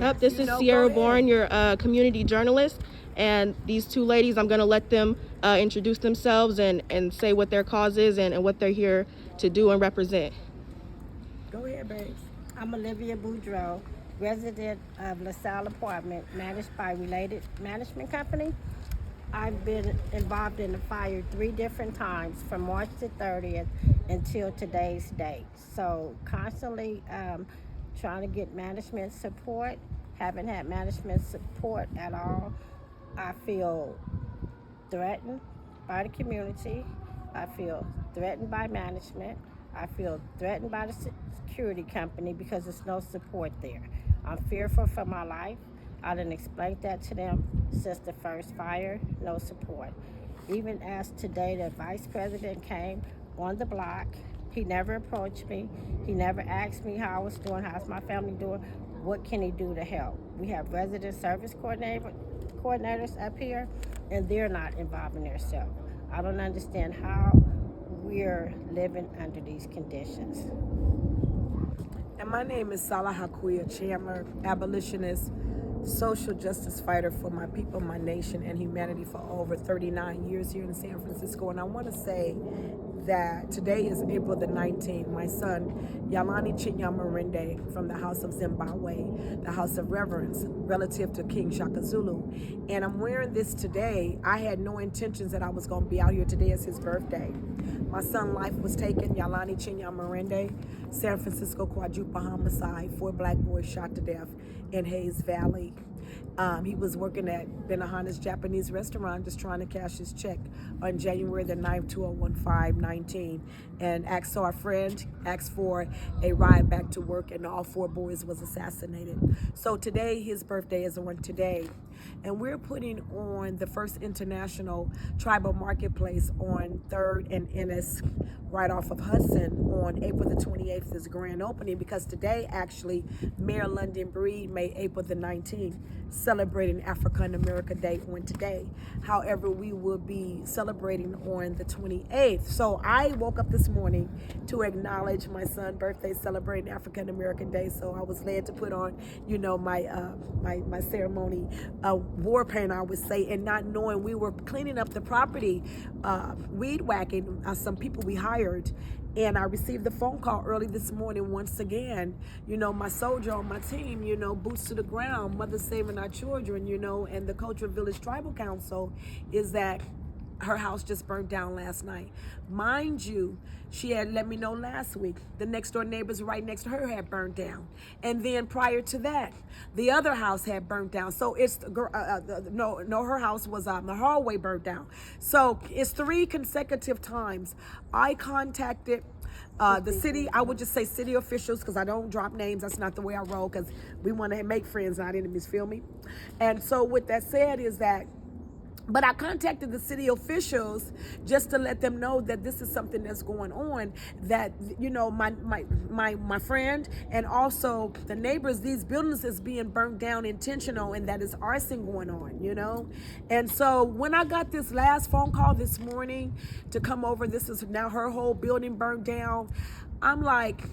Yep, this is Sierra Bourne, your community journalist. And these two ladies, I'm going to let them introduce themselves and say what their cause is and what they're here to do and represent. Go ahead, babes. I'm Olivia Bordeaux, resident of LaSalle Apartments, managed by Related Management Company. I've been involved in the fire 3 different times from March the 30th until today's date. So constantly trying to get management support, haven't had management support at all. I feel threatened by the community. I feel threatened by management. I feel threatened by the security company because there's no support there. I'm fearful for my life. I done explained that to them since the first fire, no support. Even as today, the vice president came on the block. He never approached me. He never asked me how I was doing, how's my family doing, what can he do to help. We have resident service coordinators up here, and they're not involving themselves. I don't understand how we're living under these conditions. And my name is Asale Haquekyah Chandler, abolitionist, social justice fighter for my people, my nation, and humanity for over 39 years here in San Francisco. And I want to say that today is April the 19th. My son, Yalani Chinyamurinde, from the House of Zimbabwe, the House of Reverence, relative to King Shaka Zulu. And I'm wearing this today. I had no intentions that I was going to be out here today. It's his birthday. My son's life was taken, Yalani Chinyamurinde, San Francisco quadruple homicide, 4 black boys shot to death in Hayes Valley. He was working at Benihana's Japanese restaurant just trying to cash his check on January the 9th, 2015-19, and asked our friend, asked for a ride back to work, and all 4 boys was assassinated. So today, his birthday is on today, and we're putting on the first international tribal marketplace on 3rd and Ennis, right off of Hudson, on April the 28th is grand opening, because today, actually, Mayor London Breed made April the 19th celebrating African American Day on today. However, we will be celebrating on the 28th. So I woke up this morning to acknowledge my son's birthday, celebrating African American Day. So I was led to put on, my ceremony war paint, I would say, and not knowing we were cleaning up the property, weed whacking some people we hired. And I received the phone call early this morning once again, my soldier on my team, boots to the ground, mother saving our children, and the Cultural Village Tribal Council is that her house just burnt down last night. Mind you, she had let me know last week. The next door neighbors right next to her had burned down. And then prior to that, the other house had burnt down. So it's, her house was, the hallway burnt down. So it's 3 consecutive times I contacted the city. I would just say city officials, because I don't drop names. That's not the way I roll, because we want to make friends, not enemies, feel me? And so with that said is that, but I contacted the city officials just to let them know that this is something that's going on, that, my friend and also the neighbors, these buildings is being burnt down intentional, and that is arson going on, And so when I got this last phone call this morning to come over, this is now her whole building burned down, I'm like,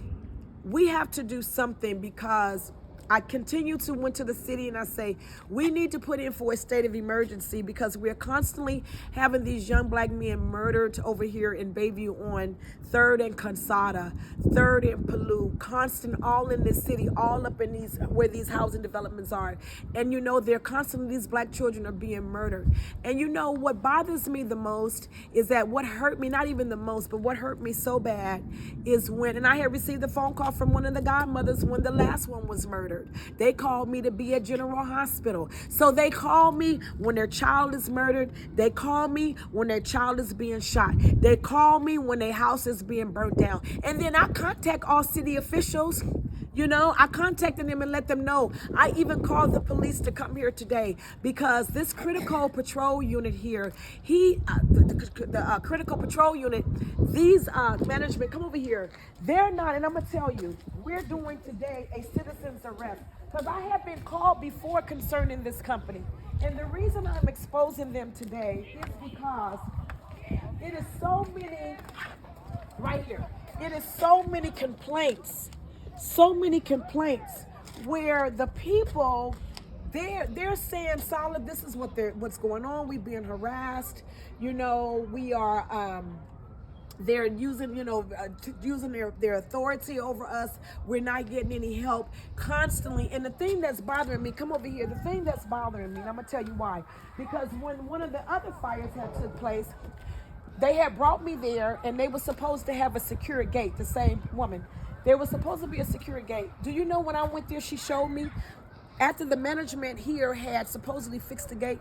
we have to do something, because I continue to went to the city and I say, we need to put in for a state of emergency, because we're constantly having these young black men murdered over here in Bayview on 3rd and Consada, 3rd and Palouse, constant, all in this city, all up in these, where these housing developments are. And they're constantly, these black children are being murdered. And what bothers me the most is that what hurt me, not even the most, but what hurt me so bad is when, and I had received a phone call from one of the godmothers when the last one was murdered. They called me to be at General Hospital. So they call me when their child is murdered. They call me when their child is being shot. They call me when their house is being burnt down. And then I contact all city officials. I contacted them and let them know. I even called the police to come here today, because this critical patrol unit here, the critical patrol unit, these management, come over here. They're not, and I'm going to tell you, we're doing today a citizen's arrest, because I have been called before concerning this company. And the reason I'm exposing them today is because it is so many, right here, it is so many complaints where the people, they're saying, solid, this is what's going on. We being harassed. You know, we are. They're using, using their authority over us. We're not getting any help constantly. And the thing that's bothering me, come over here. The thing that's bothering me, and I'm gonna tell you why. Because when one of the other fires had took place, they had brought me there, and they were supposed to have a secure gate. The same woman, there was supposed to be a secure gate. Do you know when I went there, she showed me after the management here had supposedly fixed the gate.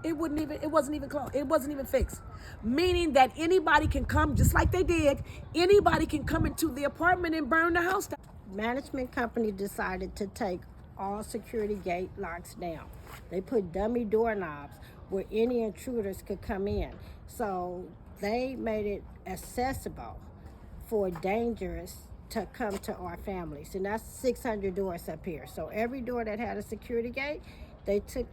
It wasn't even closed. It wasn't even fixed. Meaning that anybody can come, just like they did, anybody can come into the apartment and burn the house down. Management company decided to take all security gate locks down. They put dummy doorknobs where any intruders could come in. So they made it accessible for dangerous to come to our families. And that's 600 doors up here. So every door that had a security gate, they took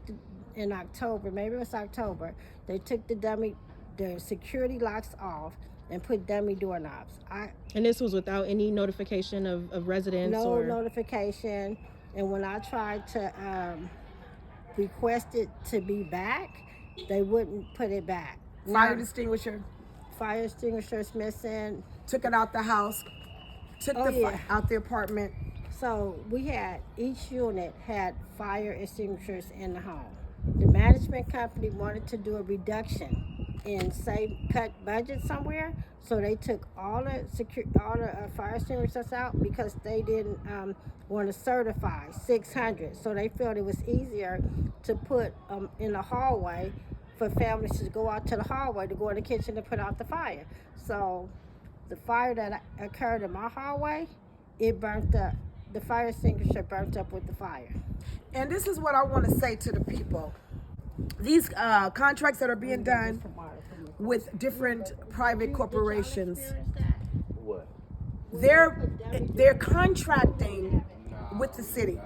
in October, maybe it was October, they took the security locks off and put dummy doorknobs. And this was without any notification of residents? No notification. And when I tried to request it to be back, they wouldn't put it back. Fire extinguisher. Fire extinguishers missing. Took it out the house. Took out the apartment. So each unit had fire extinguishers in the home. The management company wanted to do a reduction and cut budget somewhere, so they took all the fire extinguishers out because they didn't want to certify 600. So they felt it was easier to put in the hallway for families to go out to the hallway to go in the kitchen to put out the fire. So the fire that occurred in my hallway, it burnt up. The fire extinguisher burnt up with the fire. And this is what I want to say to the people. These contracts that are being done with different private corporations, they're contracting with the city.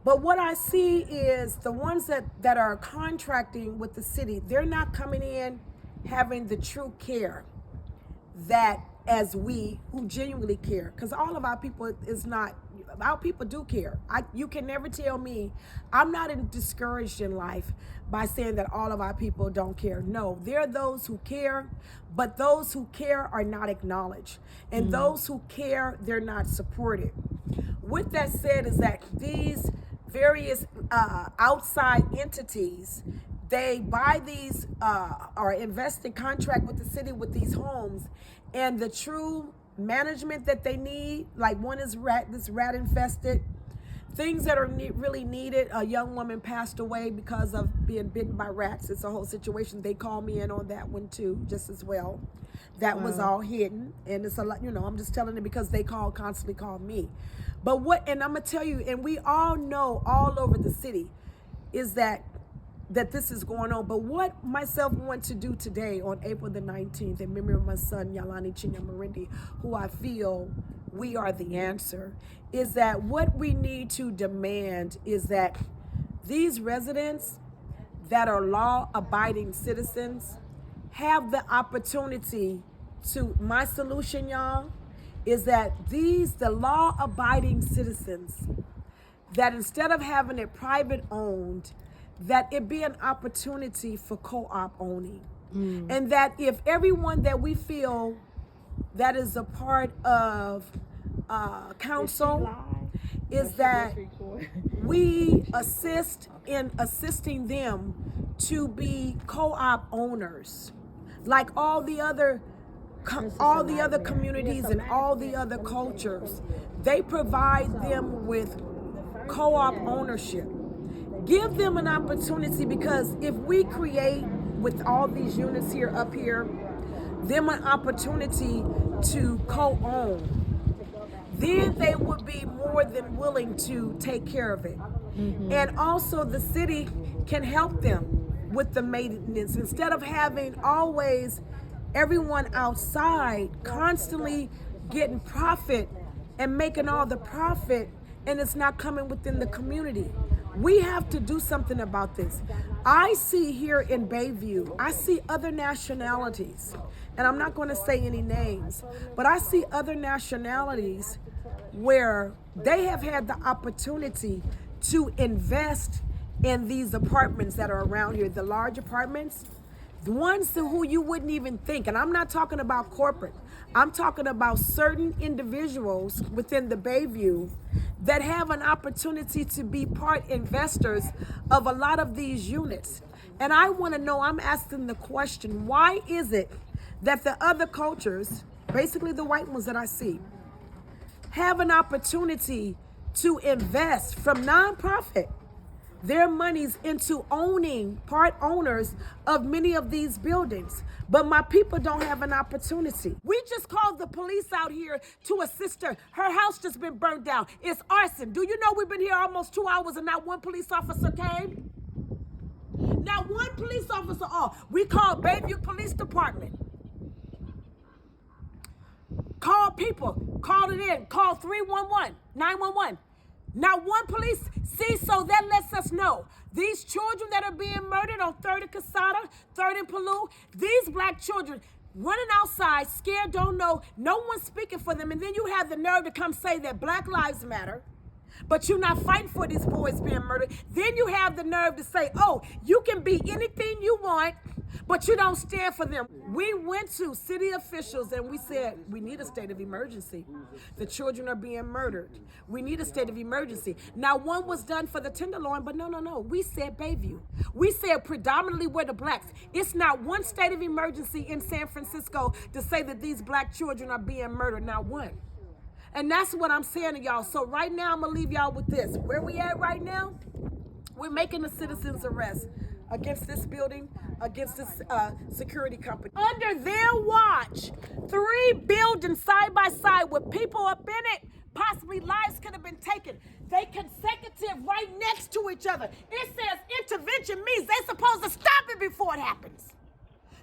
But what I see is the ones that are contracting with the city, they're not coming in having the true care that as we who genuinely care, because all of our people our people do care. You can never tell me, I'm not discouraged in life by saying that all of our people don't care. No, there are those who care, but those who care are not acknowledged. And those who care, they're not supported. With that said, is that these various outside entities, they buy these or invest in contract with the city with these homes, and the true management that they need, like one is rat infested, things that are really needed. A young woman passed away because of being bitten by rats. It's a whole situation. They call me in on that one too, just as well. That was all hidden, and it's a lot. I'm just telling them because they constantly call me. But and I'm gonna tell you, and we all know all over the city, is that this is going on. But what myself want to do today on April the 19th in memory of my son Yalani Chinyamarendi, who I feel we are the answer, is that what we need to demand is that these residents that are law-abiding citizens have the opportunity to, my solution, y'all, is that the law-abiding citizens, that instead of having it private owned, that it be an opportunity for co-op owning. And that if everyone that we feel that is a part of council, is that we assist in assisting them to be co-op owners, like all the other communities and all the other cultures. They provide them with co-op ownership. Give them an opportunity, because if we create with all these units up here, them an opportunity to co-own, then they would be more than willing to take care of it. And also the city can help them with the maintenance, instead of having always everyone outside constantly getting profit and making all the profit, and it's not coming within the community. We have to do something about this. I see here in Bayview, I see other nationalities, and I'm not going to say any names, but I see other nationalities where they have had the opportunity to invest in these apartments that are around here, the large apartments, the ones who you wouldn't even think. And I'm not talking about corporate. I'm talking about certain individuals within the Bayview that have an opportunity to be part investors of a lot of these units. And I want to know, I'm asking the question, why is it that the other cultures, basically the white ones that I see, have an opportunity to invest from nonprofit their monies into owning, part owners of many of these buildings, but my people don't have an opportunity? We just called the police out here to assist her. Her house just been burnt down. It's arson. Do you know we've been here almost 2 hours and not one police officer came? Not one police officer. We called Bayview Police Department. Call people, called it in, call 311, 911. Not one police. See, so that lets us know these children that are being murdered on 3rd and Casada, 3rd and Paloux, these black children running outside, scared, don't know, no one's speaking for them. And then you have the nerve to come say that Black Lives Matter, but you're not fighting for these boys being murdered. Then you have the nerve to say, oh, you can be anything you want, but you don't stand for them. We went to city officials and we said, we need a state of emergency. The children are being murdered. We need a state of emergency. Now, one was done for the Tenderloin, but no. We said Bayview. We said predominantly we're the blacks. It's not one state of emergency in San Francisco to say that these black children are being murdered, not one. And that's what I'm saying to y'all. So right now, I'm gonna leave y'all with this. Where we at right now? We're making a citizen's arrest against this building, against this security company. Under their watch, 3 buildings side by side with people up in it, possibly lives could have been taken. They consecutive right next to each other. It says intervention means they're supposed to stop it before it happens.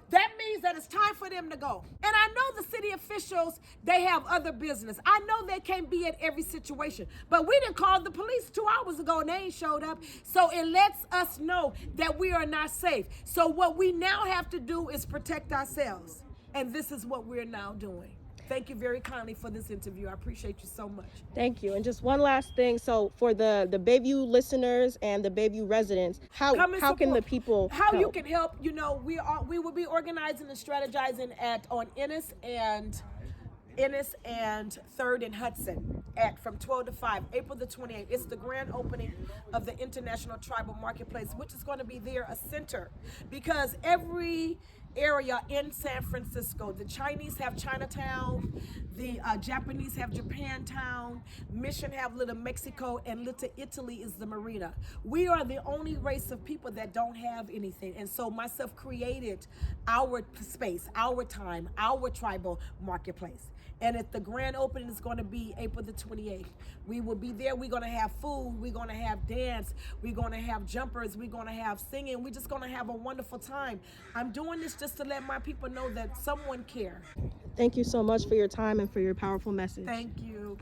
That means that it's time for them to go. And I know the city officials, they have other business. I know they can't be at every situation, but we didn't call the police 2 hours ago and they ain't showed up. So it lets us know that we are not safe. So what we now have to do is protect ourselves. And this is what we're now doing. Thank you very kindly for this interview. I appreciate you so much. Thank you. And just one last thing. So for the Bayview listeners and the Bayview residents, how can the people help? help? You can help, we will be organizing and strategizing on Ennis and 3rd and Hudson from 12 to 5, April the 28th. It's the grand opening of the International Tribal Marketplace, which is going to be there, a center, because every area in San Francisco, the Chinese have Chinatown, the Japanese have Japantown, Mission have Little Mexico, and Little Italy is the marina. We are the only race of people that don't have anything. And so myself created our space, our time, our tribal marketplace. And at the grand opening is going to be April the 28th. We will be there. We're going to have food. We're going to have dance. We're going to have jumpers. We're going to have singing. We're just going to have a wonderful time. I'm doing this just to let my people know that someone cares. Thank you so much for your time and for your powerful message. Thank you.